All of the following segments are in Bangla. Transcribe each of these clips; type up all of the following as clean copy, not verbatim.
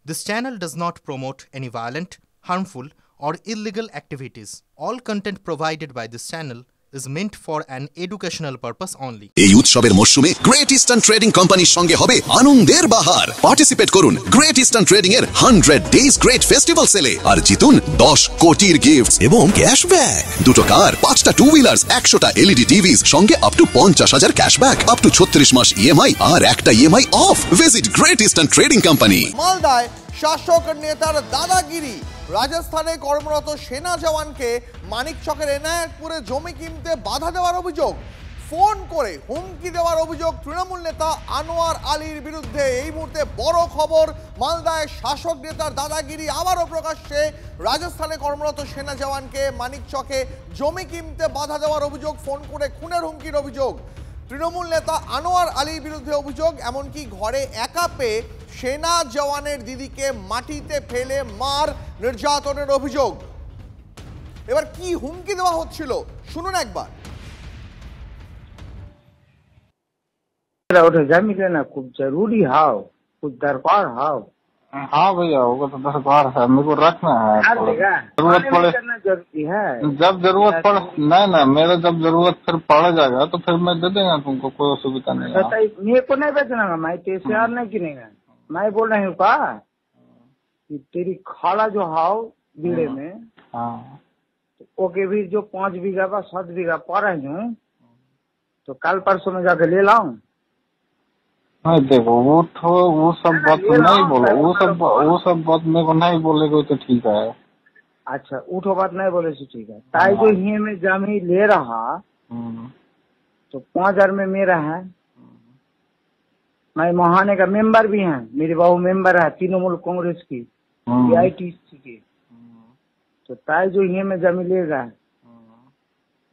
This channel does not promote any violent, harmful, or illegal activities. All content provided by this channel is meant for an educational purpose only. এই উৎসবের মরশুমে গ্রেট ইস্টার্ন ট্রেডিং কোম্পানির সঙ্গে হবে আনন্দের বাহার। পার্টিসিপেট করুন গ্রেট ইস্টার্ন ট্রেডিং এর 100 ডেজ গ্রেট ফেস্টিভ্যাল সেলে আর জিতুন 10 কোটির গিফটস এবং ক্যাশব্যাক। দুটো কার, 5টা টু হুইলার্স, 100টা এলইডি টিভিস, সঙ্গে up to 50,000 cashback, up to 36 মাস ইএমআই আর একটা EMI off. Visit great eastern trading company. মালদায় শাসক নেতার দাদাগিরি, রাজস্থানে কর্মরত সেনা জওয়ানকে মানিকচকের এনায়েতপুরে জমি কিনতে বাধা দেওয়ার অভিযোগ, ফোন করে হুমকি দেওয়ার অভিযোগ তৃণমূল নেতা আনোয়ার আলীর বিরুদ্ধে। এই মুহূর্তে বড় খবর, মালদায় শাসক নেতার দাদাগিরি আবারও প্রকাশ্যে। রাজস্থানে কর্মরত সেনা জওয়ানকে মানিকচকে জমি কিনতে বাধা দেওয়ার অভিযোগ, ফোন করে খুনের হুমকির অভিযোগ তৃণমূল নেতা আনোয়ার আলীর বিরুদ্ধে অভিযোগ। এমনকি ঘরে একা পেয়ে সেনা জওয়ানের দিদিকে মাটিতে ফেলে মার, নির্যাতনের অভিযোগ। এবার কি হুমকি দেওয়া হচ্ছিল শুনুন একবার। जमीन लेना कुछ जरूरी हाउ, कुछ दरकार हाउ। हाँ भैया, होगा तो दरकार है, मेरे को रखना है। जरूरत पड़े जरूरी है, जब जरूरत पड़े। नहीं ना, मेरा जब जरूरत फिर पड़ जाएगा तो फिर मैं दे देगा तुमको, कोई असुविधा नहीं है। मेरे को नहीं बेचना, मैं TCR नहीं किनेगा। मैं बोल रही हूँ का कि तेरी खाला जो हाउ बीड़े में, ओके भी जो 5 बीघा का 7 बीघा पा रही हूँ, तो कल परसों में जाके ले लाऊं। नहीं देखो, वो सब बात नहीं बोलो, वो सब बात मेरे को नहीं बोलेगा तो ठीक है। अच्छा, उठो बात नहीं बोले से ठीक है। ताई जो ही में जमीन ले रहा तो 5,000 में मेरा है। मैं महाने का मेंबर भी है, मेरी बहू मेंबर है तृणमूल कांग्रेस की, AITC की। तो ताई जो ही में जमीन लेगा,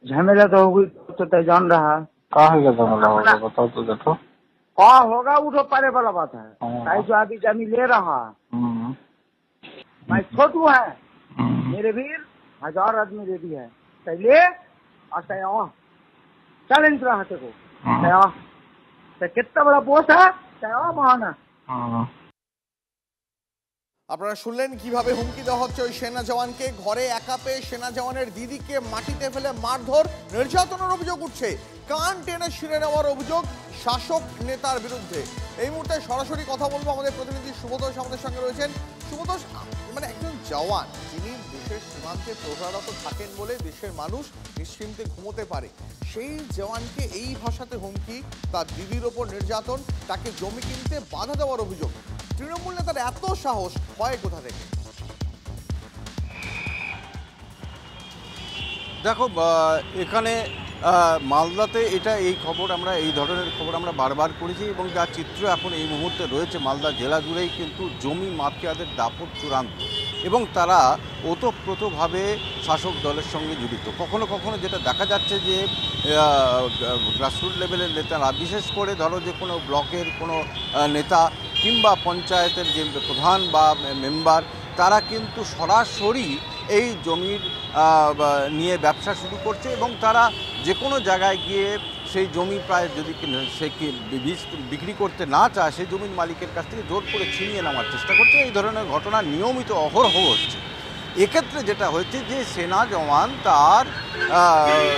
झमेला तो होगी तो तय जान रहा। कहाँ का झमेला होगा बताओ तो देखो। हाँ होगा, उठो परे वाला बात है। ताई जो अभी जमीन ले रहा, मैं छोटू है, मेरे वीर 1000 आदमी रेडी है, ले और चैलेंज रहा तेको तो कितना बड़ा बोस है महाना। আপনারা শুনলেন কিভাবে হুমকি দেওয়া হচ্ছে ওই সেনা জওয়ানকে। ঘরে একা পেয়ে সেনা জওয়ানের দিদিকে মাটিতে ফেলে মারধর, নির্যাতনের অভিযোগ উঠছে। কান টেনে ছিঁড়ে নেওয়ার অভিযোগ শাসক নেতার বিরুদ্ধে। এই মুহূর্তে সরাসরি কথা বলবো, আমাদের প্রতিনিধি সুবোধ আমাদের সঙ্গে রয়েছেন। সুবোধ, মানে একজন জওয়ান যিনি দেশের সীমান্তে প্রহরারত থাকেন বলে দেশের মানুষ নিশ্চিন্তে ঘুমোতে পারে, সেই জওয়ানকে এই ভাষাতে হুমকি, তার দিদির ওপর নির্যাতন, তাকে জমি কিনতে বাধা দেওয়ার অভিযোগ। তৃণমূল নেতার এত সাহস হয় কোথা থেকে? দেখো, এখানে মালদাতে এই খবর আমরা, এই ধরনের খবর আমরা বারবার করেছি এবং যা চিত্র এখন এই মুহূর্তে রয়েছে মালদা জেলা জুড়েই কিন্তু জমি মাফিয়াদের দাপট চূড়ান্ত এবং তারা ওতপ্রোতভাবে শাসক দলের সঙ্গে জড়িত। কখনো কখনো যেটা দেখা যাচ্ছে যে গ্রাসরুট লেভেলের নেতারা, বিশেষ করে ধরো যে কোনো ব্লকের কোনো নেতা কিংবা পঞ্চায়েতের যে প্রধান বা মেম্বার, তারা কিন্তু সরাসরি এই জমির নিয়ে ব্যবসা শুরু করছে এবং তারা যে কোনো জায়গায় গিয়ে সেই জমি প্রায় যদি সে বিক্রি করতে না চায়, সেই জমির মালিকের কাছ থেকে জোর করে ছিনিয়ে নেওয়ার চেষ্টা করছে। এই ধরনের ঘটনা নিয়মিত অহরহ হচ্ছে। এক্ষেত্রে যেটা হয়েছে যে সেনা জওয়ান তার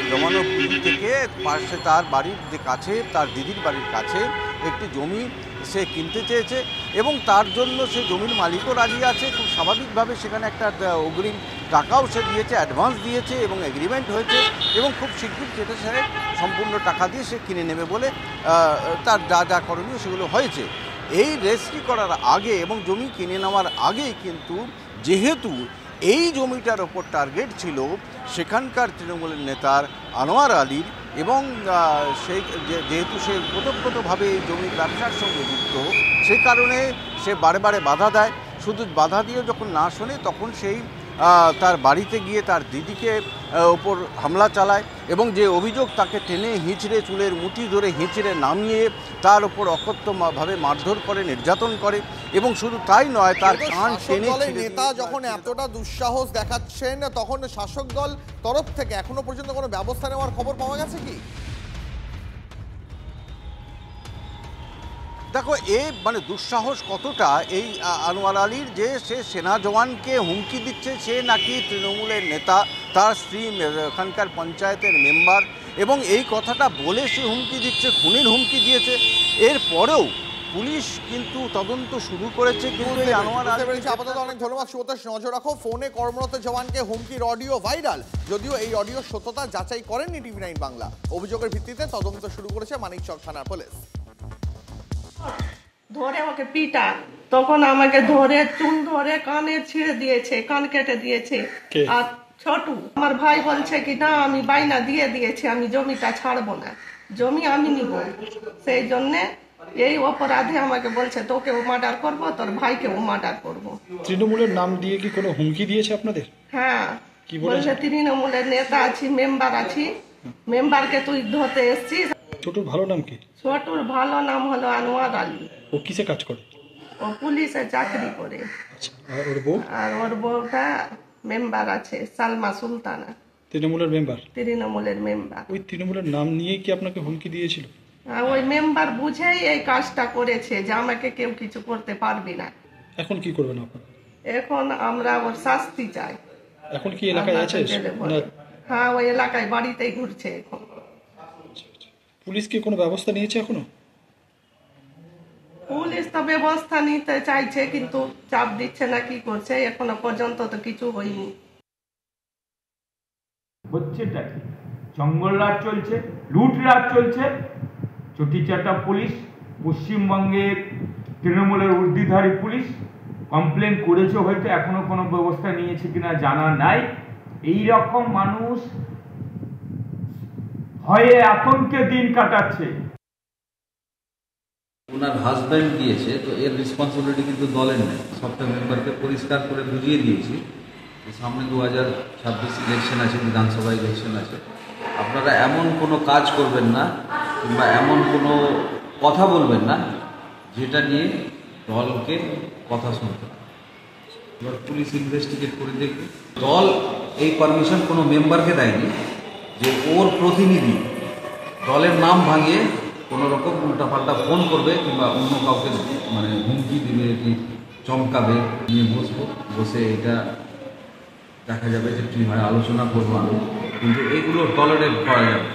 জমানো পুঁজি থেকে পাশে তার বাড়ির যে কাছে, তার দিদির বাড়ির কাছে একটি জমি সে কিনতে চেয়েছে এবং তার জন্য সে জমির মালিকও রাজি আছে। খুব স্বাভাবিকভাবে সেখানে একটা অগ্রিম টাকাও সে দিয়েছে, অ্যাডভান্স দিয়েছে এবং এগ্রিমেন্ট হয়েছে এবং খুব শীঘ্রই সেটা সে সম্পূর্ণ টাকা দিয়ে সে কিনে নেবে বলে তার যা যা করণীয় সেগুলো হয়েছে। এই রেজিস্ট্রি করার আগে এবং জমি কিনে নেওয়ার আগেই কিন্তু যেহেতু এই জমিটার ওপর টার্গেট ছিল সেখানকার তৃণমূলের নেতার আনোয়ার আলীর এবং যেহেতু সে ওতপ্রোতভাবে এই জমির ব্যবসার সঙ্গে যুক্ত, সে কারণে সে বারে বারে বাধা দেয়। শুধু বাধা দিয়েও যখন না শোনে তখন সেই তার বাড়িতে গিয়ে তার দিদিকে ওপর হামলা চালায় এবং যে অভিযোগ তাকে টেনে হিঁচড়ে চুলের মুঠি ধরে হিঁচড়ে নামিয়ে তার ওপর অকথ্যভাবে মারধর করে, নির্যাতন করে এবং শুধু তাই নয়, তার কান টেনে। নেতা যখন এতটা দুঃসাহস দেখাচ্ছেন তখন শাসক দল তরফ থেকে এখনো পর্যন্ত কোনো ব্যবস্থা নেওয়ার খবর পাওয়া গেছে কি? দেখো মানে দুঃসাহস কতটা এই আনোয়ার আলীর, যে সে সেনা জওয়ানকে হুমকি দিচ্ছে, সে নাকি তৃণমূলের নেতা, তার স্ত্রী এখানকার পঞ্চায়েতের মেম্বার, এবং এই কথাটা বলে সে হুমকি দিচ্ছে, খুনের হুমকি দিয়েছে। এরপরেও পুলিশ কিন্তু তদন্ত শুরু করেছে। কিন্তু আনোয়ার আলী আপাতত অনেক ধন্যবাদ সুব্রত। নজর রাখো, ফোনে কর্মরত জওয়ানকে হুমকির অডিও ভাইরাল, যদিও এই অডিও সত্যতা যাচাই করেননি TV9 বাংলা। অভিযোগের ভিত্তিতে তদন্ত শুরু করেছে মানিকচক থানার পুলিশ। ধরে ওকে পিটা, তখন আমাকে ধরে চুন ধরে কানে ছিঁড়ে দিয়েছে, কান কেটে দিয়েছে। আর ছোটু আমার ভাই বলছে কি না আমি বাইনা দিয়ে দিয়েছি, আমি জমিটা ছাড়বো না, জমি আমি নিব। সেই জন্যে এই অপরাধে আমাকে বলছে তোকেও মার্ডার করবো, তোর ভাইকেও মার্ডার করবো। তৃণমূলের নাম দিয়ে কি কোনো হুমকি দিয়েছে আপনাদের? হ্যাঁ, বলছে তৃণমূলের নেতা আছি, মেম্বার আছি, মেম্বারকে তুই ধরতে এসছিস। ছোটুর ভালো নাম কি? ছোটুর ভালো নাম হলো আনোয়ার আলী। ও কিসে কাজ করে? ও পুলিশে চাকরি করে। আর ওর বউ? আর ওর বউটা মেম্বার আছে, সালমা সুলতানা, তৃণমূলের মেম্বার। তৃণমূলের মেম্বার। ওই তৃণমূলের নাম নিয়েই কি আপনাকে হুমকি দিয়েছিল? ওই মেম্বার বুঝেই এই কাজটা করেছে যে আমাকে কেউ কিছু করতে পারবি না। এখন কি করবেন আপনারা? এখন আমরা ওর শাস্তি চাই। এখন কি এলাকায় আছে? হ্যাঁ, ওই এলাকায় বাড়িতেই ঘুরছে এখন। পুলিশ কি কোনো ব্যবস্থা নিয়েছে এখনো? পুলিশ তো ব্যবস্থা নিতে চাইছে, কিন্তু চাপ দিচ্ছে না, কি করছে এখনো পর্যন্ত তো কিছু হয়নি। হচ্ছেটা কি? জঙ্গল রাজ চলছে, লুট রাজ চলছে। চটিচাটা পুলিশ, পশ্চিমবঙ্গের তৃণমূলের ঊর্ধ্বধারী পুলিশ কমপ্লেন করেছে, হয়তো এখনো কোনো ব্যবস্থা নিয়েছে কিনা জানা নাই। এই রকম মানুষ ভয়ে আতঙ্কে দিন কাটাচ্ছে। ওনার হাজব্যান্ড দিয়েছে, তো এর রেসপন্সিবিলিটি কিন্তু দলের নেই। সবটা মেম্বারকে পরিষ্কার করে বুঝিয়ে দিয়েছি সামনে 2026 ইলেকশন আছে, বিধানসভা ইলেকশন আছে, আপনারা এমন কোনো কাজ করবেন না কিংবা এমন কোনো কথা বলবেন না যেটা নিয়ে দলকে কথা শুনতে হবে। এবার পুলিশ ইনভেস্টিগেট করে দেখবে। দল এই পারমিশন কোনো মেম্বারকে দেয়নি যে ওর প্রতিনিধি দলের নাম ভাঙিয়ে কোনো রকম উল্টাপাল্টা ফোন করবে কিংবা অন্য কাউকে মানে হুমকি দিবে, কি চমকাবে। নিয়ে বসে এটা দেখা যাবে যে ঠিক হয়, আলোচনা করবো আমি, কিন্তু এগুলো টলারেট করা যাবে।